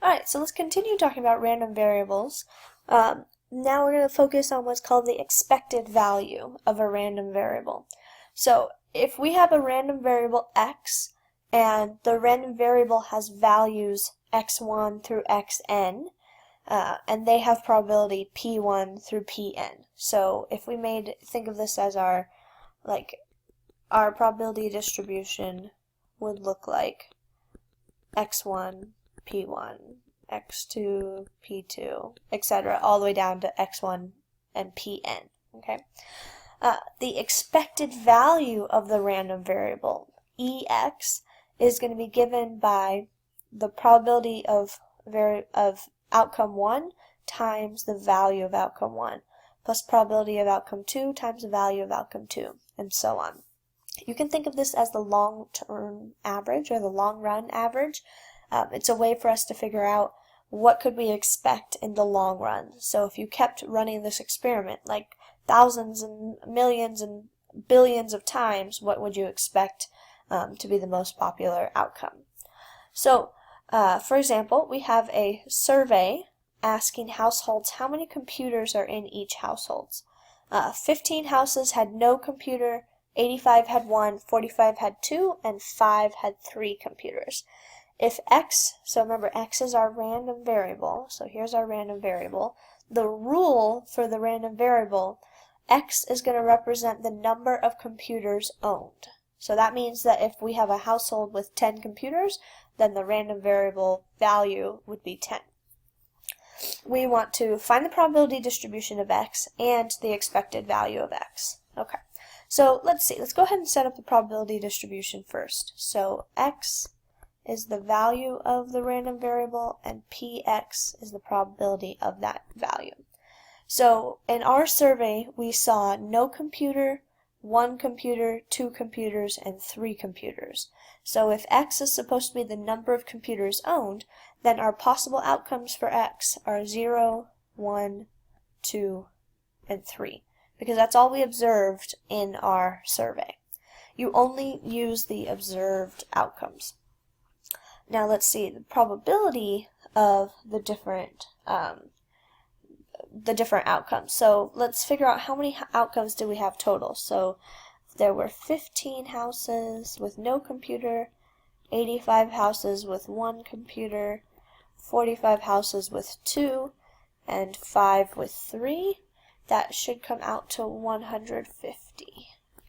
Alright, so let's continue talking about random variables. Now we're going to focus on what's called the expected value of a random variable. So if we have a random variable x, and the random variable has values x1 through xn, and they have probability p1 through pn. So if we think of this as our probability distribution would look like x1, p1, x2, p2, etc., all the way down to x1 and pn. Okay. The expected value of the random variable ex is going to be given by the probability of outcome 1 times the value of outcome 1 plus probability of outcome 2 times the value of outcome 2, and so on. You can think of this as the long-term average or the long-run average. It's a way for us to figure out what could we expect in the long run. So if you kept running this experiment like thousands and millions and billions of times, what would you expect to be the most popular outcome? So, for example, we have a survey asking households how many computers are in each household. 15 houses had no computer, 85 had 1, 45 had 2, and 5 had 3 computers. If x, so remember x is our random variable, so here's our random variable. The rule for the random variable, x is going to represent the number of computers owned. So that means that if we have a household with 10 computers, then the random variable value would be 10. We want to find the probability distribution of x and the expected value of x. Okay, so let's go ahead and set up the probability distribution first. So x is the value of the random variable and px is the probability of that value. So in our survey we saw no computer, 1 computer, 2 computers, and 3 computers. So if x is supposed to be the number of computers owned, then our possible outcomes for x are 0, 1, 2, and 3, because that's all we observed in our survey. You only use the observed outcomes. Now let's see the probability of the different outcomes. So let's figure out how many outcomes do we have total. So there were 15 houses with no computer, 85 houses with 1 computer, 45 houses with 2, and 5 with 3. That should come out to 150.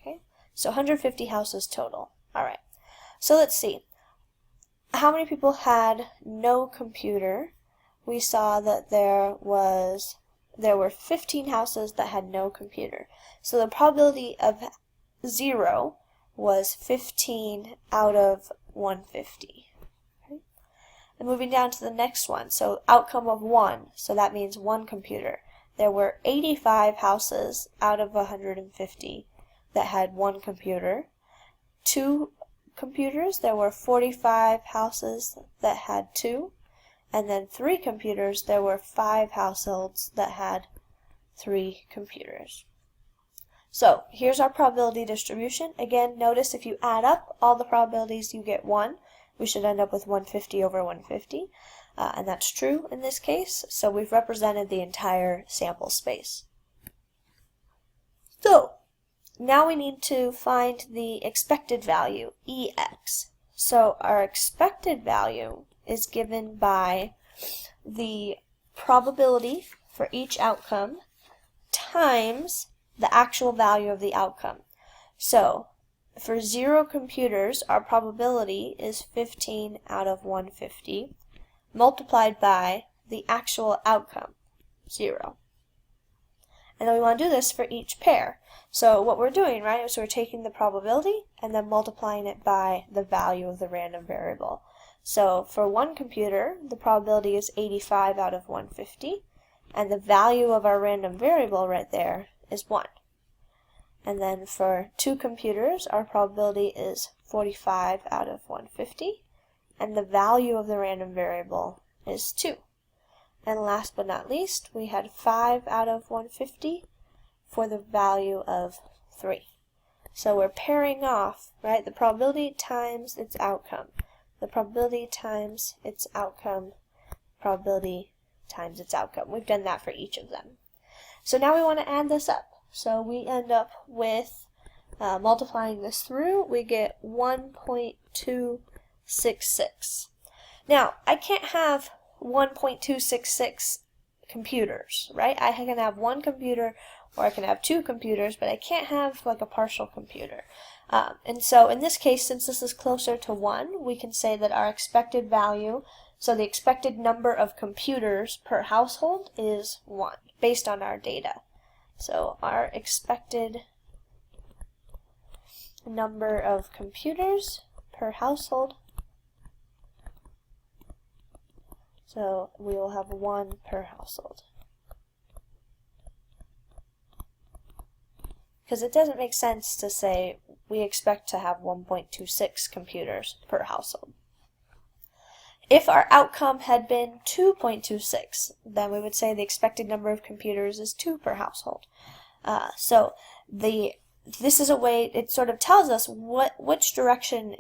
Okay, so 150 houses total. Alright, so let's see. How many people had no computer? We saw that there were 15 houses that had no computer. So the probability of 0 was 15 out of 150. Okay. And moving down to the next one, so outcome of 1, so that means 1 computer. There were 85 houses out of 150 that had 1 computer. 2 computers, there were 45 houses that had 2. And then 3 computers, there were 5 households that had 3 computers. So here's our probability distribution. Again, notice if you add up all the probabilities, you get 1. We should end up with 150 over 150. And that's true in this case. So we've represented the entire sample space. So now we need to find the expected value, ex. So our expected value is given by the probability for each outcome times the actual value of the outcome. So for 0 computers, our probability is 15 out of 150 multiplied by the actual outcome, 0. And then we want to do this for each pair. So what we're doing, right, is we're taking the probability and then multiplying it by the value of the random variable. So for 1 computer, the probability is 85 out of 150, and the value of our random variable right there is 1. And then for 2 computers, our probability is 45 out of 150, and the value of the random variable is 2. And last but not least, we had 5 out of 150 for the value of 3. So we're pairing off, right, the probability times its outcome. The probability times its outcome probability times its outcome. We've done that for each of them. So now we want to add this up. So we end up with multiplying this through, we get 1.266. Now, I can't have 1.266 computers, right? I can have one computer or I can have two computers, but I can't have like a partial computer. And so in this case, since this is closer to 1, we can say that our expected value, so the expected number of computers per household is 1, based on our data. So our expected number of computers per household, so we will have 1 per household. Because it doesn't make sense to say we expect to have 1.26 computers per household. If our outcome had been 2.26, then we would say the expected number of computers is 2 per household. This is a way, it sort of tells us which direction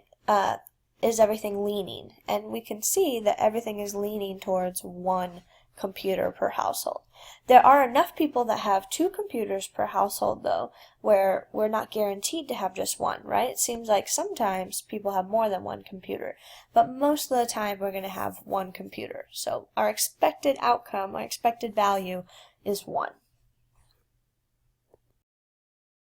is everything leaning. And we can see that everything is leaning towards 1 computer per household. There are enough people that have 2 computers per household, though, where we're not guaranteed to have just 1, right? It seems like sometimes people have more than 1 computer, but most of the time we're going to have 1 computer. So our expected outcome, our expected value is 1.